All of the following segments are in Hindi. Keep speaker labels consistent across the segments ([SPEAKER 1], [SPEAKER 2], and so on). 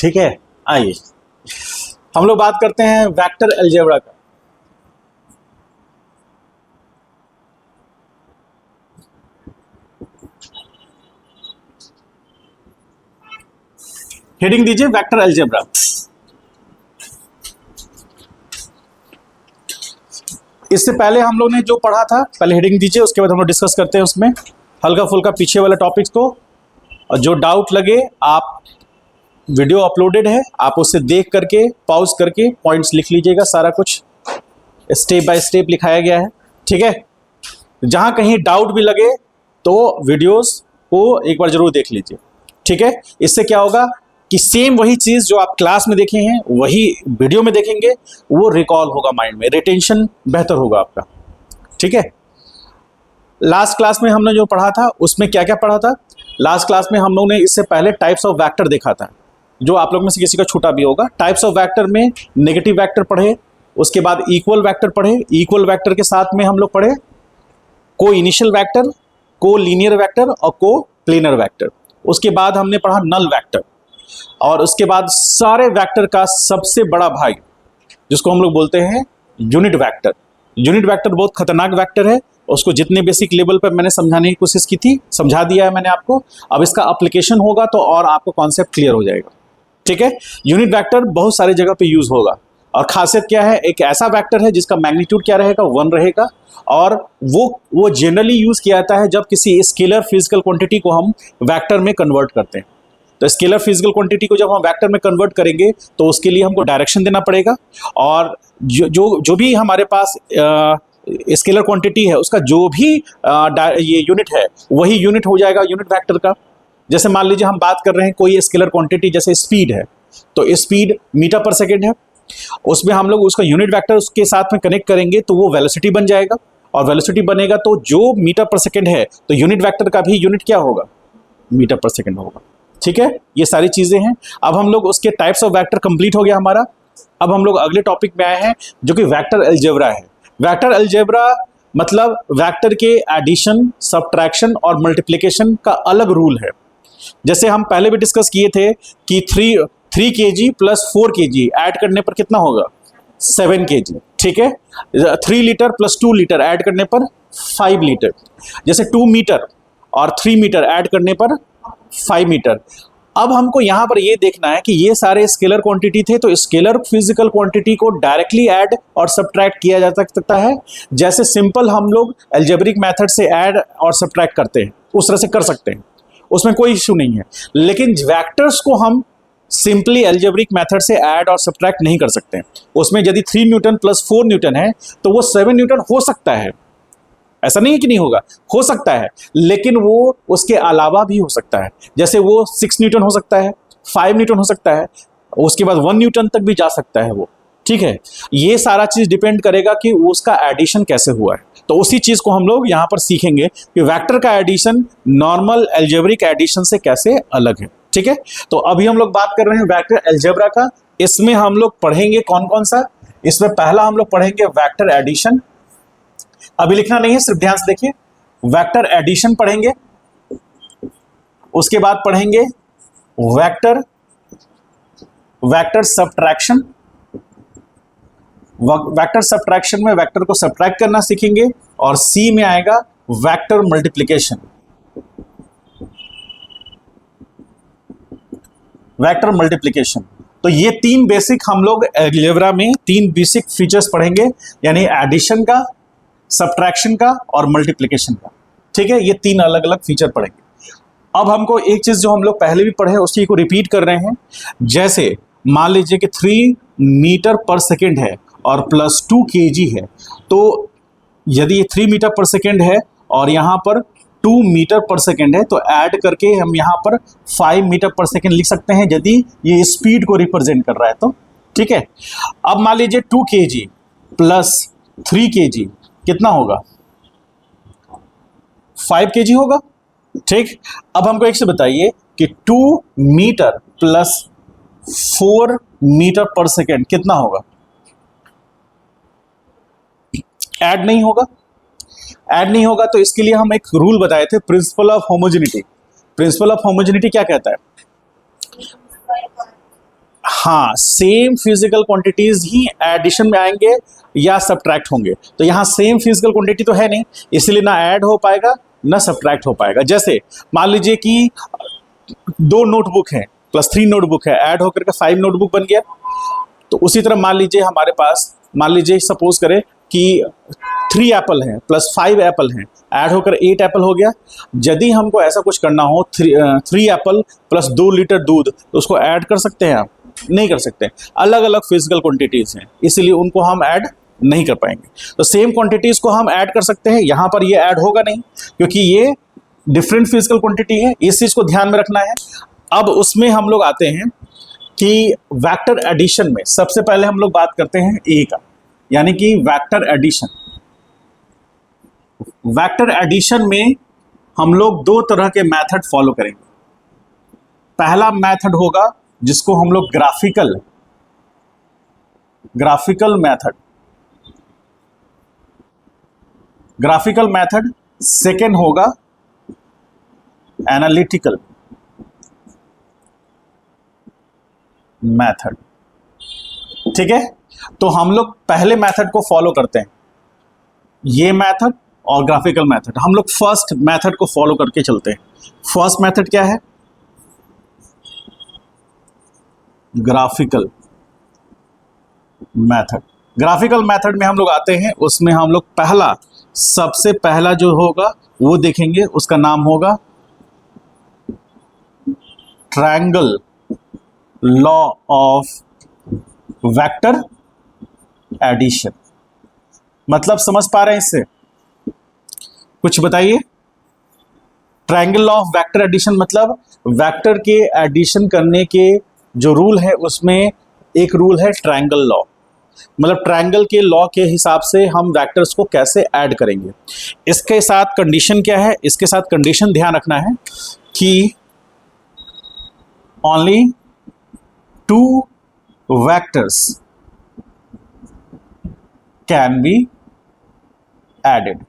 [SPEAKER 1] ठीक है, आइए हम लोग बात करते हैं वेक्टर अलजेब्रा का। हेडिंग दीजिए वेक्टर अलजेब्रा। इससे पहले हम लोग ने जो पढ़ा था, पहले हेडिंग दीजिए, उसके बाद हम लोग डिस्कस करते हैं उसमें हल्का फुल्का पीछे वाले टॉपिक्स को। और जो डाउट लगे, आप वीडियो अपलोडेड है, आप उसे देख करके पॉज करके पॉइंट्स लिख लीजिएगा। सारा कुछ स्टेप बाय स्टेप लिखाया गया है, ठीक है। जहां कहीं डाउट भी लगे तो वीडियोस को एक बार जरूर देख लीजिए, ठीक है। इससे क्या होगा कि सेम वही चीज जो आप क्लास में देखे हैं वही वीडियो में देखेंगे, वो रिकॉल होगा माइंड में, रिटेंशन बेहतर होगा आपका, ठीक है। लास्ट क्लास में हमने जो पढ़ा था उसमें क्या क्या पढ़ा था? लास्ट क्लास में हम लोग ने इससे पहले टाइप्स ऑफ वेक्टर देखा था, जो आप लोग में से किसी का छूटा भी होगा। टाइप्स ऑफ वेक्टर में नेगेटिव वेक्टर पढ़े, उसके बाद इक्वल वेक्टर पढ़े, इक्वल वेक्टर के साथ में हम लोग पढ़े को इनिशियल वेक्टर, को लीनियर वेक्टर और को प्लेनर वेक्टर। उसके बाद हमने पढ़ा नल वेक्टर, और उसके बाद सारे वेक्टर का सबसे बड़ा भाई जिसको हम लोग बोलते हैं यूनिट वेक्टर। यूनिट वेक्टर बहुत खतरनाक वेक्टर है, उसको जितने बेसिक लेवल पर मैंने समझाने की कोशिश की थी समझा दिया है मैंने आपको। अब इसका एप्लीकेशन होगा तो और आपको कॉन्सेप्ट क्लियर हो जाएगा, ठीक है। यूनिट वेक्टर बहुत सारी जगह पे यूज होगा, और खासियत क्या है, एक ऐसा वेक्टर है जिसका मैग्नीट्यूड क्या रहेगा, 1 रहेगा, और वो जनरली यूज किया जाता है जब किसी स्केलर फिजिकल क्वांटिटी को हम वेक्टर में कन्वर्ट करते हैं। तो स्केलर फिजिकल क्वांटिटी को जब हम वेक्टर में कन्वर्ट करेंगे तो उसके लिए हमको डायरेक्शन देना पड़ेगा, और जो भी हमारे पास स्केलर क्वांटिटी है उसका जो भी ये यूनिट है वही यूनिट हो जाएगा यूनिट वेक्टर का। जैसे मान लीजिए हम बात कर रहे हैं कोई स्केलर क्वांटिटी, जैसे स्पीड है, तो स्पीड मीटर पर सेकेंड है, उसमें हम लोग उसका यूनिट वेक्टर उसके साथ में कनेक्ट करेंगे तो वो वेलोसिटी बन जाएगा, और वेलोसिटी बनेगा तो जो मीटर पर सेकेंड है तो यूनिट वेक्टर का भी यूनिट क्या होगा, मीटर पर सेकेंड होगा, ठीक है। ये सारी चीजें हैं। अब हम लोग उसके टाइप्स ऑफ वेक्टर कंप्लीट हो गया हमारा। अब हम लोग अगले टॉपिक में आए हैं जो कि वेक्टर अलजेब्रा है। वेक्टर अलजेब्रा मतलब वेक्टर के एडिशन, सब्ट्रैक्शन और मल्टीप्लिकेशन का अलग रूल है। जैसे हम पहले भी डिस्कस किए थे कि 3 kg प्लस 4 kg ऐड करने पर कितना होगा, 7 kg, ठीक है। 3 लीटर प्लस 2 लीटर ऐड करने पर 5 लीटर। जैसे 2 मीटर और 3 मीटर ऐड करने पर 5 मीटर। अब हमको यहाँ पर ये देखना है कि ये सारे स्केलर क्वांटिटी थे, तो स्केलर फिजिकल क्वांटिटी को डायरेक्टली ऐड और सब्ट्रैक्ट किया जा सकता है, जैसे सिंपल हम लोग अलजेब्रिक मेथड से ऐड और सब्ट्रैक्ट करते हैं उस तरह से कर सकते हैं, उसमें कोई इश्यू नहीं है। लेकिन वेक्टर्स को हम सिंपली अलजेब्रिक मेथड से ऐड और सब्ट्रैक्ट नहीं कर सकते हैं। उसमें यदि 3 न्यूटन प्लस 4 न्यूटन है तो वो 7 न्यूटन हो सकता है, ऐसा नहीं है कि नहीं होगा, हो सकता है, लेकिन वो उसके अलावा भी हो सकता है। जैसे वो 6 न्यूटन हो सकता है, 5 न्यूटन हो सकता है, उसके बाद 1 न्यूटन तक भी जा सकता है वो, ठीक है। ये सारा चीज डिपेंड करेगा कि उसका एडिशन कैसे हुआ है। तो उसी चीज को हम लोग यहाँ पर सीखेंगे कि वेक्टर का एडिशन नॉर्मल अलजेब्रिक एडिशन से कैसे अलग है, ठीक है। तो अभी हम लोग बात कर रहे हैं वेक्टर अलजेब्रा का। इसमें हम लोग पढ़ेंगे कौन कौन सा, इसमें पहला हम लोग पढ़ेंगे वेक्टर एडिशन। अभी लिखना नहीं है, सिर्फ ध्यान से देखिए। वेक्टर एडिशन पढ़ेंगे, उसके बाद पढ़ेंगे वेक्टर सब्ट्रैक्शन। वेक्टर सब्ट्रैक्शन में वेक्टर को सब्ट्रैक्ट करना सीखेंगे, और सी में आएगा वेक्टर मल्टीप्लिकेशन। वेक्टर मल्टीप्लिकेशन, तो ये 3 बेसिक हम लोग अलजेब्रा में 3 बेसिक फीचर्स पढ़ेंगे, यानी एडिशन का, सब्ट्रैक्शन का और मल्टीप्लिकेशन का, ठीक है। ये 3 अलग अलग फीचर पढ़ेंगे। अब हमको एक चीज जो हम लोग पहले भी पढ़े उसी को रिपीट कर रहे हैं। जैसे मान लीजिए कि 3 मीटर पर सेकेंड है और प्लस 2 kg है, तो यदि ये 3 मीटर पर सेकेंड है और यहाँ पर 2 मीटर पर सेकेंड है, तो ऐड करके हम यहाँ पर 5 मीटर पर सेकेंड लिख सकते हैं यदि ये स्पीड को रिप्रेजेंट कर रहा है तो, ठीक है। अब मान लीजिए 2 kg प्लस 3 kg कितना होगा, 5 kg होगा, ठीक। अब हमको एक से बताइए कि 2 मीटर प्लस 4 मीटर पर सेकेंड कितना होगा, ऐड नहीं होगा। ऐड नहीं होगा तो इसके लिए हम एक रूल बताए थे, principle of homogeneity. Principle of homogeneity क्या कहता है, हाँ, सेम फिजिकल क्वांटिटीज ही एडिशन में आएंगे या सब्ट्रैक्ट होंगे। तो यहाँ सेम फिजिकल क्वांटिटी तो है नहीं, इसलिए ना ऐड हो पाएगा ना सब्ट्रैक्ट हो पाएगा। जैसे मान लीजिए कि 2 नोटबुक है प्लस 3 नोटबुक है, ऐड होकर के 5 नोटबुक बन गया। तो उसी तरह मान लीजिए हमारे पास, मान लीजिए सपोज करें कि 3 एप्पल हैं प्लस 5 एप्पल हैं, ऐड होकर 8 एप्पल हो गया। यदि हमको ऐसा कुछ करना हो 3 एप्पल प्लस 2 लीटर दूध, तो उसको ऐड कर सकते हैं आप? नहीं कर सकते। अलग अलग फिजिकल क्वांटिटीज हैं, इसलिए उनको हम ऐड नहीं कर पाएंगे। तो सेम क्वांटिटीज को हम ऐड कर सकते हैं, यहाँ पर ये ऐड होगा नहीं क्योंकि ये डिफरेंट फिजिकल क्वांटिटी है, इस चीज को ध्यान में रखना है। अब उसमें हम लोग आते हैं कि वेक्टर एडिशन में सबसे पहले हम लोग बात करते हैं ए का, यानी कि वेक्टर एडिशन। वेक्टर एडिशन में हम लोग 2 तरह के मेथड फॉलो करेंगे। पहला मेथड होगा जिसको हम लोग ग्राफिकल मेथड, सेकेंड होगा एनालिटिकल मेथड। ठीक है, तो हम लोग पहले मेथड को फॉलो करते हैं, ये मेथड और ग्राफिकल मेथड। हम लोग फर्स्ट मेथड को फॉलो करके चलते हैं। फर्स्ट मेथड क्या है? Graphical method. ग्राफिकल मेथड में हम लोग आते हैं, उसमें हम लोग सबसे पहला जो होगा वो देखेंगे, उसका नाम होगा triangle law of vector addition. मतलब समझ पा रहे हैं इससे? कुछ बताइए। Triangle law of vector addition मतलब वेक्टर के एडिशन करने के जो रूल है उसमें एक रूल है ट्रायंगल लॉ। मतलब ट्रायंगल के लॉ के हिसाब से हम वेक्टर्स को कैसे ऐड करेंगे। इसके साथ कंडीशन क्या है? इसके साथ कंडीशन ध्यान रखना है कि only 2 vectors can be added.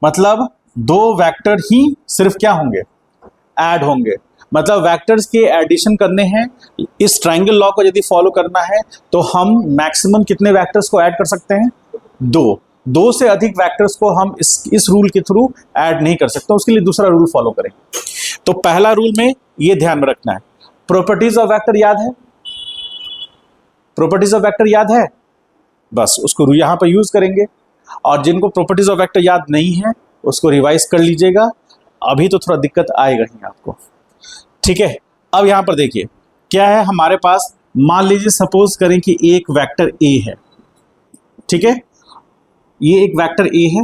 [SPEAKER 1] मतलब 2 वेक्टर ही सिर्फ क्या होंगे? ऐड होंगे। मतलब वेक्टर्स के एडिशन करने हैं, इस ट्रायंगल लॉ को यदि फॉलो करना है तो हम मैक्सिमम कितने वेक्टर्स को ऐड कर सकते हैं? 2 से अधिक वेक्टर्स को हम इस रूल के थ्रू ऐड नहीं कर सकते, उसके लिए दूसरा रूल फॉलो करें। तो पहला रूल में ये ध्यान में रखना है। प्रॉपर्टीज ऑफ वेक्टर याद है? प्रॉपर्टीज ऑफ वेक्टर याद है? बस उसको यहां पर यूज करेंगे। और जिनको प्रॉपर्टीज ऑफ वेक्टर याद नहीं है उसको रिवाइज कर लीजिएगा, अभी तो थोड़ा दिक्कत आएगा ही आपको। ठीक है, अब यहां पर देखिए क्या है हमारे पास। मान लीजिए सपोज करें कि एक वेक्टर ए है। ठीक है, ये एक वेक्टर ए है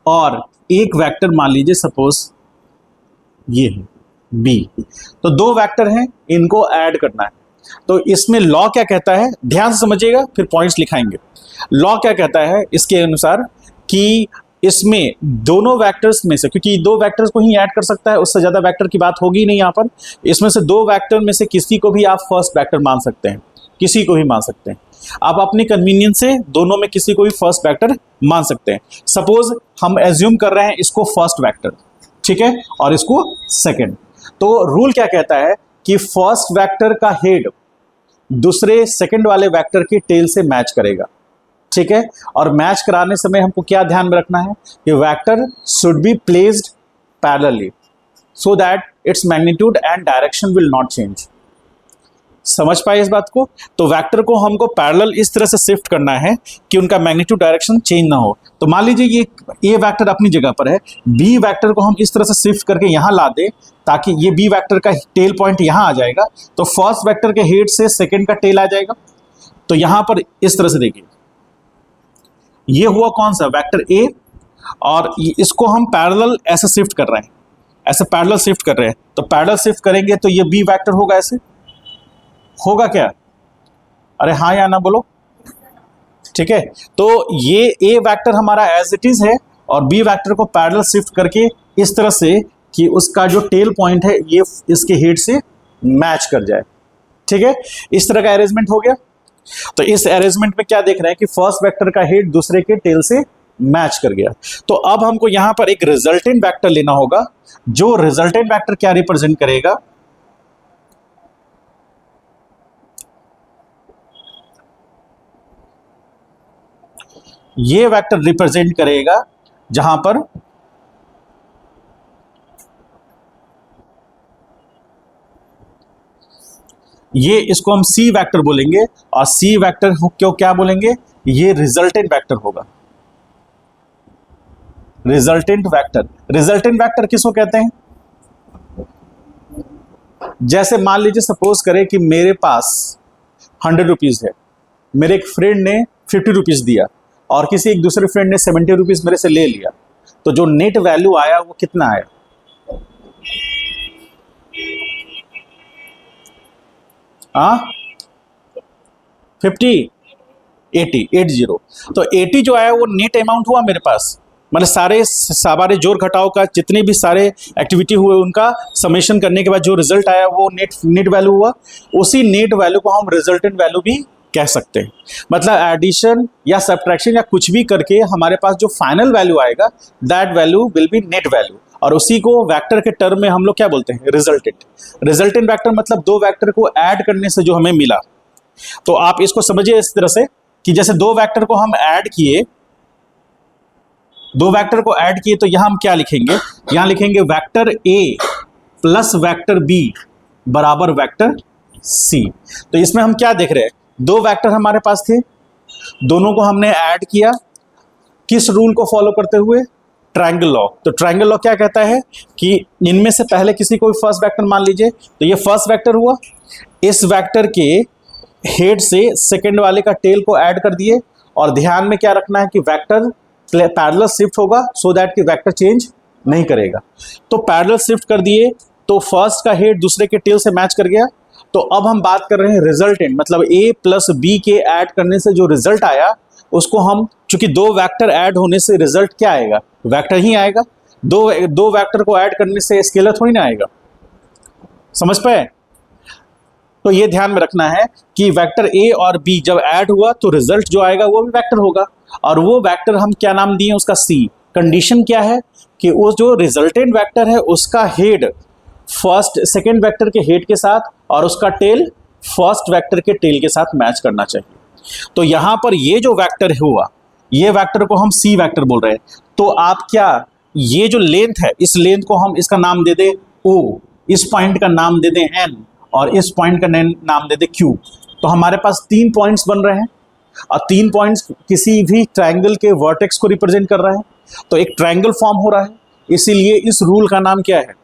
[SPEAKER 1] और एक वेक्टर मान लीजिए सपोज ये है बी। तो 2 वेक्टर हैं, इनको ऐड करना है। तो इसमें लॉ क्या कहता है, ध्यान से समझिएगा, फिर पॉइंट्स लिखाएंगे। लॉ क्या कहता है इसके अनुसार कि इसमें दोनों वेक्टर्स में से, क्योंकि 2 वेक्टर्स को ही ऐड कर सकता है, उससे ज्यादा वेक्टर की बात होगी नहीं यहाँ पर। इसमें से 2 वेक्टर में से किसी को भी आप फर्स्ट वेक्टर मान सकते हैं, किसी को भी मान सकते हैं। आप अपनी कन्वीनियंस से दोनों में किसी को भी फर्स्ट वेक्टर मान सकते हैं। सपोज हम एज्यूम कर रहे हैं इसको फर्स्ट वेक्टर, ठीक है, और इसको सेकेंड। तो रूल क्या कहता है कि फर्स्ट वेक्टर का हेड दूसरे सेकंड वाले वेक्टर की टेल से मैच करेगा। ठीक है, और मैच कराने समय हमको क्या ध्यान में रखना है कि vector should be placed parallelly so that its magnitude and direction will not change. समझ पाए इस बात को? तो वेक्टर को हमको पैरेलल इस तरह से शिफ्ट करना है कि उनका मैग्नीट्यूड डायरेक्शन चेंज ना हो। तो मान लीजिए ये ए वेक्टर अपनी जगह पर है, बी वेक्टर को हम इस तरह से शिफ्ट करके यहां ला दें ताकि ये बी वेक्टर का टेल पॉइंट यहां आ जाएगा, तो फर्स्ट वेक्टर के हेड से सेकंड का टेल आ जाएगा। तो यहां पर इस तरह से देखिए, ये हुआ कौन सा वेक्टर ए, और इसको हम पैरेलल ऐसे शिफ्ट कर रहे हैं, ऐसे पैरेलल शिफ्ट कर रहे हैं। तो पैरेलल शिफ्ट करेंगे तो ये बी वेक्टर होगा, ऐसे होगा क्या? अरे हाँ या ना बोलो। ठीक है, तो ये ए वेक्टर हमारा एज इट इज है और बी वेक्टर को पैरेलल शिफ्ट करके इस तरह से कि उसका जो टेल पॉइंट है ये इसके हेड से मैच कर जाए। ठीक है, इस तरह का अरेंजमेंट हो गया। तो इस अरेंजमेंट में क्या देख रहे हैं कि फर्स्ट वेक्टर का हेड दूसरे के टेल से मैच कर गया। तो अब हमको यहां पर एक रिजल्टेंट वेक्टर लेना होगा। जो रिजल्टेंट वेक्टर क्या रिप्रेजेंट करेगा? ये वेक्टर रिप्रेजेंट करेगा जहां पर ये, इसको हम सी वेक्टर बोलेंगे, और सी वेक्टर क्यों क्या बोलेंगे, ये रिजल्टेंट वेक्टर होगा। रिजल्टेंट वेक्टर, रिजल्टेंट वेक्टर किसको कहते हैं? जैसे मान लीजिए सपोज करें कि मेरे पास 100 रुपीज है, मेरे एक फ्रेंड ने 50 रुपीज दिया और किसी एक दूसरे फ्रेंड ने 70 रुपीज मेरे से ले लिया, तो जो नेट वैल्यू आया वो कितना आया? हाँ 50, 80, 80। तो 80 जो आया वो नेट अमाउंट हुआ मेरे पास, मतलब सारे जोड़ घटाव का जितने भी सारे एक्टिविटी हुए उनका समेशन करने के बाद जो रिजल्ट आया वो नेट वैल्यू हुआ। उसी नेट वैल्यू को हम रिजल्टेंट वैल्यू भी कह सकते हैं। मतलब एडिशन या सब्ट्रैक्शन या कुछ भी करके हमारे पास जो फाइनल वैल्यू आएगा that value will be net value, और उसी को वेक्टर के टर्म में हम लोग क्या बोलते हैं? रिजल्टेंट। रिजल्टेंट वेक्टर मतलब दो वेक्टर को ऐड करने से जो हमें मिला। तो आप इसको समझिए इस तरह से कि जैसे दो वेक्टर को हम ऐड किए, तो यहां हम क्या लिखेंगे? यहां लिखेंगे vector A plus vector B बराबर वेक्टर सी। तो इसमें हम क्या देख रहे हैं? दो वेक्टर हमारे पास थे, दोनों को हमने ऐड किया, किस रूल को फॉलो करते हुए? Triangle law. तो ट्रायंगल लॉ क्या कहता है कि इनमें से पहले किसी को फर्स्ट वेक्टर मान लीजिए, तो ये फर्स्ट वेक्टर हुआ, इस वेक्टर के हेड से सेकंड वाले का टेल को ऐड कर दिए, और ध्यान में क्या रखना है कि वेक्टर पैरेलल शिफ्ट होगा सो दैट कि वेक्टर चेंज नहीं करेगा। तो पैरेलल शिफ्ट कर दिए तो फर्स्ट का हेड दूसरे के टेल से मैच कर गया। तो अब हम बात कर रहे हैं रिजल्टेंट, मतलब ए प्लस बी के ऐड करने से जो रिजल्ट आया उसको हम, चूंकि दो वेक्टर ऐड होने से रिजल्ट क्या आएगा? वेक्टर ही आएगा। दो वेक्टर को ऐड करने से स्केलर थोड़ी ना आएगा। समझ पाए? तो ये ध्यान में रखना है कि वेक्टर ए और बी जब ऐड हुआ तो रिजल्ट जो आएगा वो भी वेक्टर होगा, और वो वेक्टर हम क्या नाम दिए? उसका सी। कंडीशन क्या है कि वो जो रिजल्टेंट वेक्टर है उसका हेड सेकंड वेक्टर के हेड के साथ और उसका टेल फर्स्ट वेक्टर के टेल के साथ मैच करना चाहिए। तो यहां पर ये जो वेक्टर हुआ, ये वेक्टर को हम सी वेक्टर बोल रहे हैं। तो आप क्या, ये जो लेंथ है, इस लेंथ को हम इसका नाम दे दें ओ, इस पॉइंट का नाम दे दें एन, और इस पॉइंट का नाम दे दें क्यू। तो हमारे पास 3 पॉइंट्स बन रहे हैं, और 3 पॉइंट्स किसी भी ट्रायंगल के वर्टेक्स को रिप्रेजेंट कर रहा है, तो एक ट्रायंगल फॉर्म हो रहा है। इसीलिए इस रूल का नाम क्या है?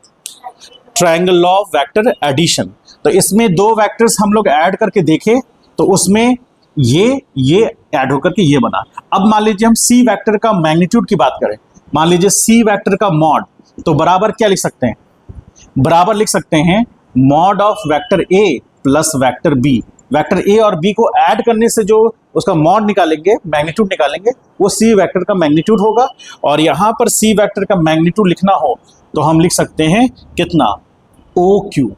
[SPEAKER 1] Triangle law of vector addition. तो इसमें दो वेक्टर्स हम लोग ऐड करके देखें तो उसमें ये ऐड होकर के ये बना। अब मान लीजिए हम सी वेक्टर का मैग्नीट्यूड की बात करें, मान लीजिए सी वेक्टर का मॉड, तो बराबर क्या लिख सकते हैं? बराबर लिख सकते हैं mod of vector A plus vector B. Vector A और बी को ऐड करने से जो उसका मॉड निकालेंगे, मैग्नीट्यूड निकालेंगे, वो सी वेक्टर का मैग्नीट्यूड होगा। और यहां पर सी वेक्टर का मैग्नीट्यूड लिखना हो तो हम लिख सकते हैं कितना? O Q.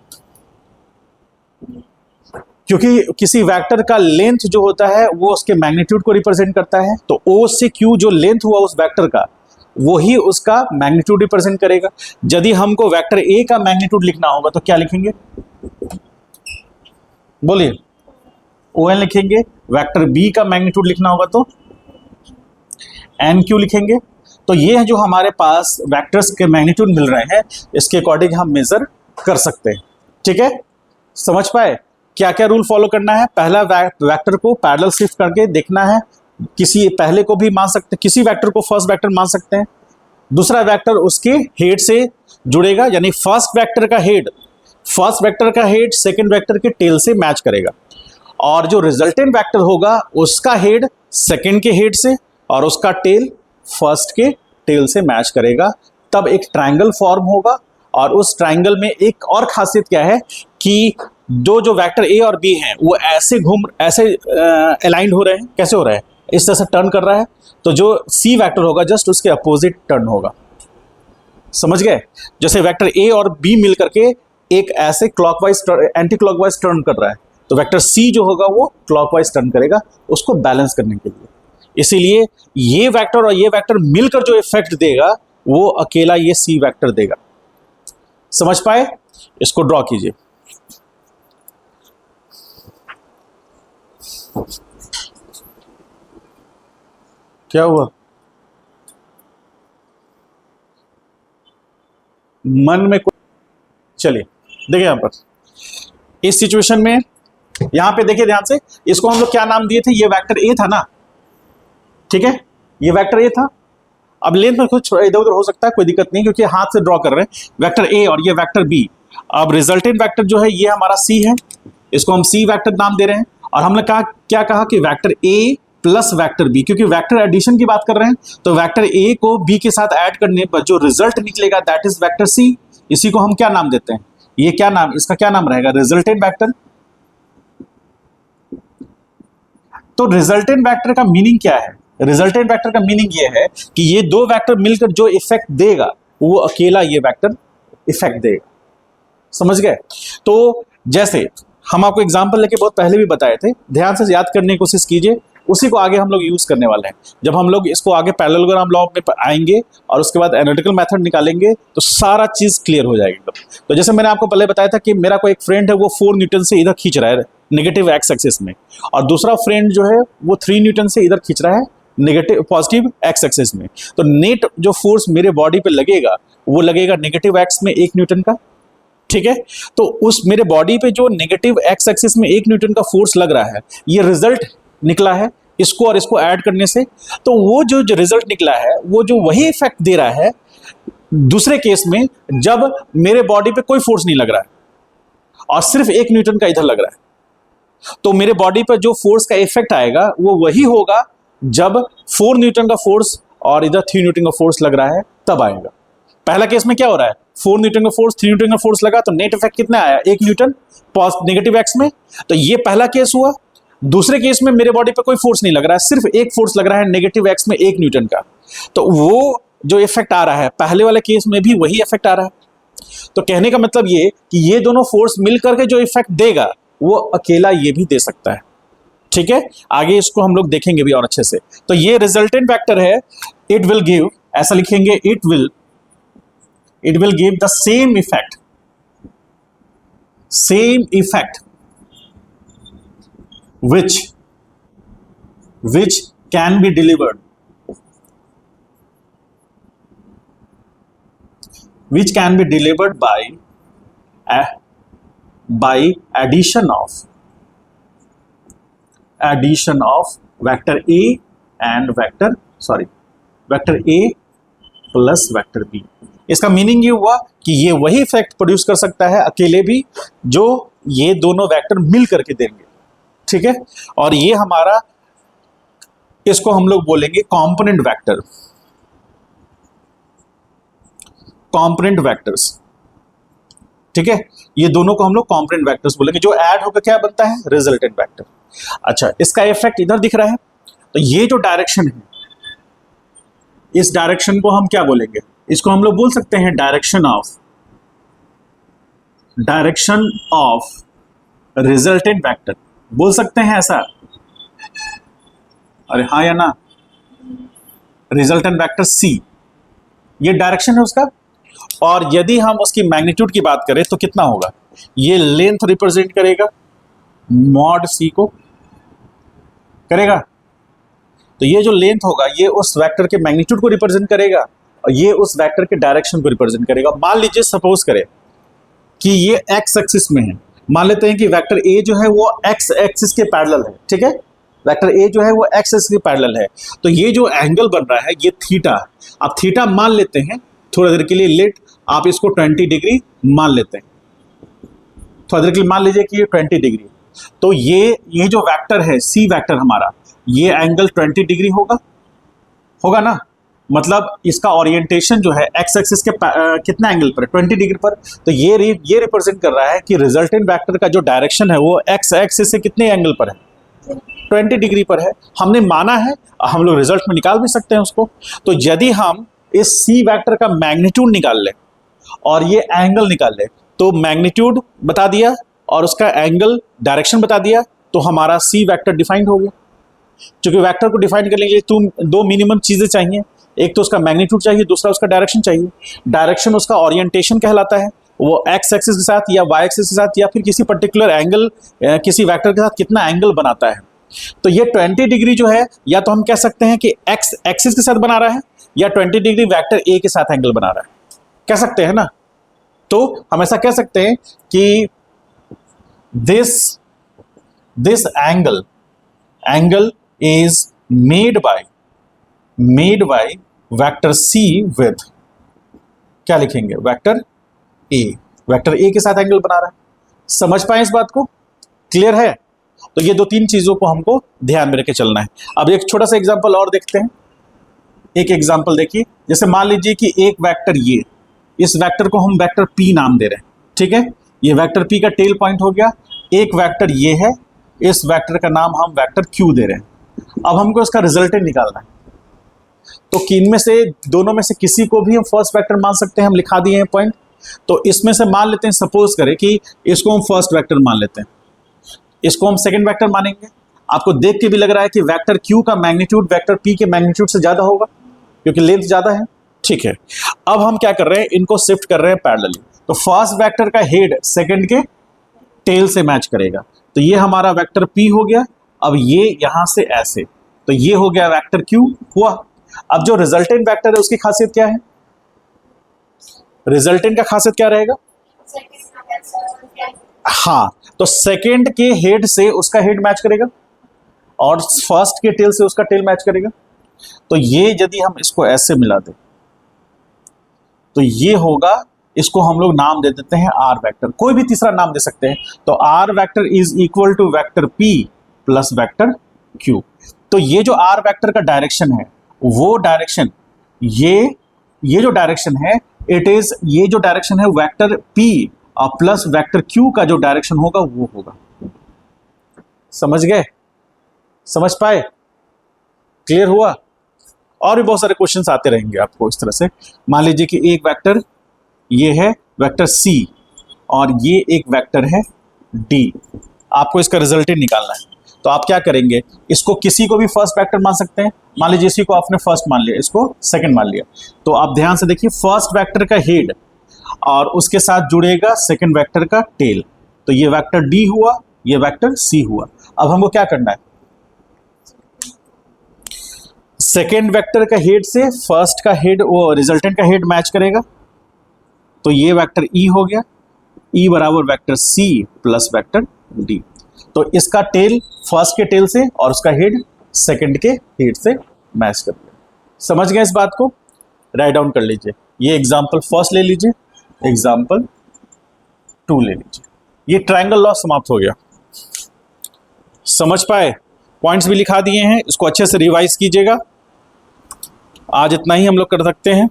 [SPEAKER 1] क्योंकि किसी वेक्टर का लेंथ जो होता है वो उसके मैग्नीट्यूड को रिप्रेजेंट करता है, तो ओ से क्यू जो लेंथ हुआ उस वेक्टर का, वही उसका मैग्नीट्यूड रिप्रेजेंट करेगा। यदि हमको वेक्टर ए का मैग्नीट्यूड लिखना होगा तो क्या लिखेंगे? बोलिए। ओ एन लिखेंगे। वेक्टर बी का मैग्नीट्यूड लिखना होगा तो एन क्यू लिखेंगे। तो ये जो हमारे पास वेक्टर्स के मैग्नीट्यूड मिल रहे हैं, इसके अकॉर्डिंग हम मेजर कर सकते हैं। ठीक है, समझ पाए? क्या क्या रूल फॉलो करना है? पहला, वेक्टर को पैरेलल शिफ्ट करके देखना है, किसी पहले को भी मान सकते हैं, किसी वेक्टर को फर्स्ट वेक्टर मान सकते हैं। दूसरा वेक्टर उसके हेड से जुड़ेगा, यानी फर्स्ट वेक्टर का हेड सेकंड वेक्टर के टेल से मैच करेगा, और जो रिजल्टेंट वेक्टर होगा उसका हेड सेकंड के हेड से और उसका टेल फर्स्ट के टेल से मैच करेगा। तब एक ट्रायंगल फॉर्म होगा। और उस ट्रायंगल में एक और खासियत क्या है कि जो वेक्टर ए और बी हैं वो ऐसे अलाइंड हो रहे हैं। कैसे हो रहे हैं? इस तरह से टर्न कर रहा है, तो जो सी वेक्टर होगा जस्ट उसके अपोजिट टर्न होगा। समझ गए? जैसे वेक्टर ए और बी मिल करके एक ऐसे क्लॉकवाइज एंटी क्लॉकवाइज टर्न कर रहा है, तो वेक्टर सी जो होगा वो क्लॉकवाइज टर्न करेगा उसको बैलेंस करने के लिए। इसीलिए ये वेक्टर और ये वेक्टर मिलकर जो इफेक्ट देगा वो अकेला ये सी वेक्टर देगा। समझ पाए? इसको ड्रॉ कीजिए। क्या हुआ? मन में कोई, चलिए देखिए यहां पर इस सिचुएशन में, यहां पे देखिए ध्यान से, इसको हम लोग क्या नाम दिए थे? ये वेक्टर ए था ना, ठीक है, ये वेक्टर ए था। अब लेंथ में कुछ इधर उधर हो सकता है, कोई दिक्कत नहीं, क्योंकि हाथ से ड्रॉ कर रहे हैं वेक्टर ए और ये वेक्टर बी। अब रिजल्टेंट वेक्टर जो है ये हमारा सी है, इसको हम सी वेक्टर नाम दे रहे हैं। और हमने कहा क्या कहा कि vector A plus vector B, क्योंकि वेक्टर एडिशन की बात कर रहे हैं, तो वेक्टर ए को बी के साथ ऐड करने पर जो रिजल्ट निकलेगा दैट इज वेक्टर सी। इसी को हम क्या नाम देते हैं? ये क्या नाम, इसका क्या नाम रहेगा? Resultant vector. तो रिजल्टेंट वेक्टर का मीनिंग क्या है? रिजल्टेंट वेक्टर का मीनिंग ये है कि ये दो वेक्टर मिलकर जो इफेक्ट देगा वो अकेला ये वेक्टर इफेक्ट देगा। समझ गए? तो जैसे हम आपको एग्जांपल लेके बहुत पहले भी बताए थे, ध्यान से याद करने की कोशिश कीजिए, उसी को आगे हम लोग यूज करने वाले हैं। जब हम लोग इसको आगे पैरेललोग्राम लॉ में आएंगे और उसके बाद एनालिटिकल मेथड निकालेंगे तो सारा चीज क्लियर हो जाएगी एकदम। तो जैसे मैंने आपको पहले बताया था कि मेरा कोई एक फ्रेंड है वो 4 न्यूटन से इधर खींच रहा है नेगेटिव एक्स एक्सिस में, और दूसरा फ्रेंड जो है वो 3 न्यूटन से इधर खींच रहा है नेगेटिव पॉजिटिव एक्स एक्सिस में। तो नेट जो फोर्स मेरे बॉडी पे लगेगा वो लगेगा नेगेटिव एक्स में 1 न्यूटन का, ठीक है। तो उस मेरे बॉडी पे जो नेगेटिव एक्स एक्सिस में 1 न्यूटन का फोर्स लग रहा है, ये रिजल्ट निकला है इसको और इसको ऐड करने से। तो वो जो रिजल्ट निकला है वो जो वही इफेक्ट दे रहा है दूसरे केस में जब मेरे बॉडी पे कोई फोर्स नहीं लग रहा है और सिर्फ 1 न्यूटन का इधर लग रहा है। तो मेरे बॉडी पर जो फोर्स का इफेक्ट आएगा वो वही होगा जब 4 न्यूटन का फोर्स और इधर 3 न्यूटन का फोर्स लग रहा है तब आएगा। पहला केस में क्या हो रहा है? 4 न्यूटन का फोर्स 3 न्यूटन का फोर्स लगा तो नेट इफेक्ट कितना आया? 1 न्यूटन नेगेटिव एक्स में। तो ये पहला केस हुआ। दूसरे केस में मेरे बॉडी पे कोई फोर्स नहीं लग रहा है, सिर्फ एक फोर्स लग रहा है नेगेटिव एक्स में 1 न्यूटन का। तो वो जो इफेक्ट आ रहा है पहले वाले केस में भी वही इफेक्ट आ रहा है। तो कहने का मतलब ये कि ये दोनों फोर्स मिलकर के जो इफेक्ट देगा वो अकेला ये भी दे सकता है, ठीक है। आगे इसको हम लोग देखेंगे भी और अच्छे से। तो ये रिजल्टेंट वेक्टर है, इट विल गिव, ऐसा लिखेंगे, it will give the same effect which can be delivered by addition of vector A and vector A plus vector B। इसका मीनिंग ये हुआ कि ये वही इफेक्ट प्रोड्यूस कर सकता है अकेले भी जो ये दोनों वेक्टर मिल करके देंगे, ठीक है। और ये हमारा, इसको हम लोग बोलेंगे कंपोनेंट वेक्टर्स, ठीक है। ये दोनों को हम लोग कंपोनेंट वेक्टर्स बोलेंगे। जो ऐड होकर क्या बनता है? Resultant vector. अच्छा, इसका इफेक्ट इधर दिख रहा है, तो ये जो डायरेक्शन है इस डायरेक्शन को हम क्या बोलेंगे? इसको हम लोग बोल सकते हैं डायरेक्शन ऑफ रिजल्टेंट वेक्टर, बोल सकते हैं ऐसा। अरे हाँ या ना? रिजल्टेंट वेक्टर सी, ये डायरेक्शन है उसका। और यदि हम उसकी मैग्नीट्यूड की बात करें तो कितना होगा? ये लेंथ रिप्रेजेंट करेगा, मॉड सी को करेगा। तो ये जो लेंथ होगा ये उस वेक्टर के मैग्नीट्यूड को रिप्रेजेंट करेगा और ये उस वेक्टर के डायरेक्शन को रिप्रेजेंट करेगा। मान लीजिए, सपोज करें कि ये एक्स एक्सिस में है, मान लेते हैं कि वेक्टर ए जो है वो एक्स एक्सिस के पैरेलल है, ठीक है। वेक्टर ए जो है वो एक्स एक्सिस के पैरेलल है। तो ये जो एंगल बन रहा है ये थीटा, अब थीटा मान लेते हैं थोड़ी देर के लिए, लेट आप इसको 20 डिग्री मान लेते हैं, थोड़ी देर के लिए मान लीजिए कि ये 20 डिग्री। तो ये जो वेक्टर है सी वेक्टर हमारा, ये एंगल 20 डिग्री होगा ना। मतलब इसका ओरिएंटेशन जो है एक्स एक्सिस के कितना एंगल पर है? 20 डिग्री पर। तो ये रिप्रेजेंट कर रहा है कि रिजल्टेंट वेक्टर का जो डायरेक्शन है वो एक्स एक्सिस से कितने एंगल पर है? 20 डिग्री पर है। हमने माना है, हम लोग रिजल्ट में निकाल भी सकते हैं उसको। तो यदि हम इस सी वेक्टर का मैग्नीट्यूड निकाल लें और ये एंगल निकाल लें, तो मैग्नीट्यूड बता दिया और उसका एंगल डायरेक्शन बता दिया, तो हमारा सी वेक्टर डिफाइंड हो गया। क्योंकि वेक्टर को डिफाइन करने के लिए दो मिनिमम चीजें चाहिए, एक तो उसका मैग्नीट्यूड चाहिए, दूसरा उसका डायरेक्शन चाहिए। डायरेक्शन उसका ओरिएंटेशन कहलाता है, वो एक्स एक्सिस के साथ या वाई एक्सिस के साथ या फिर किसी पर्टिकुलर एंगल, किसी वेक्टर के साथ कितना एंगल बनाता है, तो ये 20 डिग्री जो है, या तो हम कह सकते हैं कि एक्स एक्सिस के साथ बना रहा है, या 20 डिग्री वेक्टर ए के साथ एंगल बना रहा है, कह सकते हैं ना। तो हम ऐसा कह सकते हैं कि this angle is made by vector C with, क्या लिखेंगे, वेक्टर ए के साथ एंगल बना रहा है। समझ पाए इस बात को, क्लियर है। तो ये 2-3 चीजों को हमको ध्यान में रख के चलना है। अब एक छोटा सा एग्जांपल और देखते हैं। एक एग्जांपल देखिए, जैसे मान लीजिए कि एक वेक्टर ये, इस वेक्टर को हम वेक्टर पी नाम दे रहे हैं, ठीक है। ये वेक्टर पी का टेल पॉइंट हो गया। एक वेक्टर ये है, इस वेक्टर का नाम हम वेक्टर क्यू दे रहे हैं। अब हमको इसका रिजल्टेंट निकालना है। तो इनमें से दोनों में से किसी को भी हम फर्स्ट वेक्टर मान सकते हैं, हम लिखा दिए हैं पॉइंट। तो इसमें से मान लेते हैं, सपोज करें कि इसको हम फर्स्ट वेक्टर मान लेते हैं, इसको हम सेकंड वेक्टर मानेंगे। आपको देख के भी लग रहा है कि वेक्टर क्यू का मैग्नीट्यूड वेक्टर पी के मैग्नीट्यूड से ज्यादा होगा, क्योंकि लेंथ ज्यादा है, ठीक है। अब हम क्या कर रहे हैं, इनको शिफ्ट कर रहे हैं पैरेलली। तो फर्स्ट वेक्टर का हेड सेकंड के टेल से मैच करेगा। तो ये हमारा वेक्टर पी हो गया। अब ये यहां से ऐसे, तो ये हो गया वेक्टर क्यू हुआ। अब जो रिजल्टेंट वेक्टर है उसकी खासियत क्या है, रिजल्टेंट का खासियत क्या रहेगा, हाँ, तो सेकंड के हेड से उसका हेड मैच करेगा और फर्स्ट के टेल से उसका टेल मैच करेगा। तो ये यदि हम इसको ऐसे मिला दें तो ये होगा, इसको हम लोग नाम दे देते हैं आर वेक्टर, कोई भी तीसरा नाम दे सकते हैं। तो R vector is equal to vector P plus vector Q. तो ये जो आर वेक्टर का डायरेक्शन है, वो डायरेक्शन, ये जो डायरेक्शन है, इट इज, ये जो डायरेक्शन है वेक्टर पी और प्लस वेक्टर क्यू का जो डायरेक्शन होगा वो होगा। समझ गए, समझ पाए, क्लियर हुआ। और भी बहुत सारे क्वेश्चंस आते रहेंगे आपको इस तरह से। मान लीजिए कि एक वेक्टर ये है वेक्टर सी और ये एक वेक्टर है डी, आपको इसका रिजल्टेंट निकालना है। तो आप क्या करेंगे, इसको किसी को भी फर्स्ट वेक्टर मान सकते हैं। मान लीजिए इसी को आपने फर्स्ट मान लिया, इसको सेकंड मान लिया। तो आप ध्यान से देखिए, फर्स्ट वेक्टर का हेड और उसके साथ जुड़ेगा सेकंड वेक्टर का टेल। तो ये वेक्टर डी हुआ, ये वेक्टर सी हुआ। अब हमको क्या करना है, सेकेंड वेक्टर का हेड से फर्स्ट का हेड, वो रिजल्टेंट का हेड मैच करेगा। तो ये वेक्टर ई हो गया, ई बराबर vector C plus vector D. तो इसका टेल फर्स्ट के टेल से और उसका हेड सेकंड के हेड से मैच कर दिया। समझ गए इस बात को, राइट डाउन कर लीजिए। ये एग्जाम्पल फर्स्ट ले लीजिए, एग्जाम्पल 2 ले लीजिए। ये ट्रायंगल लॉ समाप्त हो गया। समझ पाए, पॉइंट्स भी लिखा दिए हैं, इसको अच्छे से रिवाइज कीजिएगा। आज इतना ही हम लोग कर सकते हैं।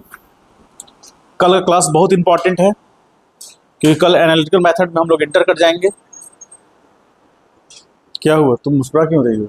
[SPEAKER 1] कल का क्लास बहुत इंपॉर्टेंट है, क्योंकि कल एनालिटिकल मेथड में हम लोग एंटर कर जाएंगे। क्या हुआ, तुम मुस्कुरा क्यों रही हो?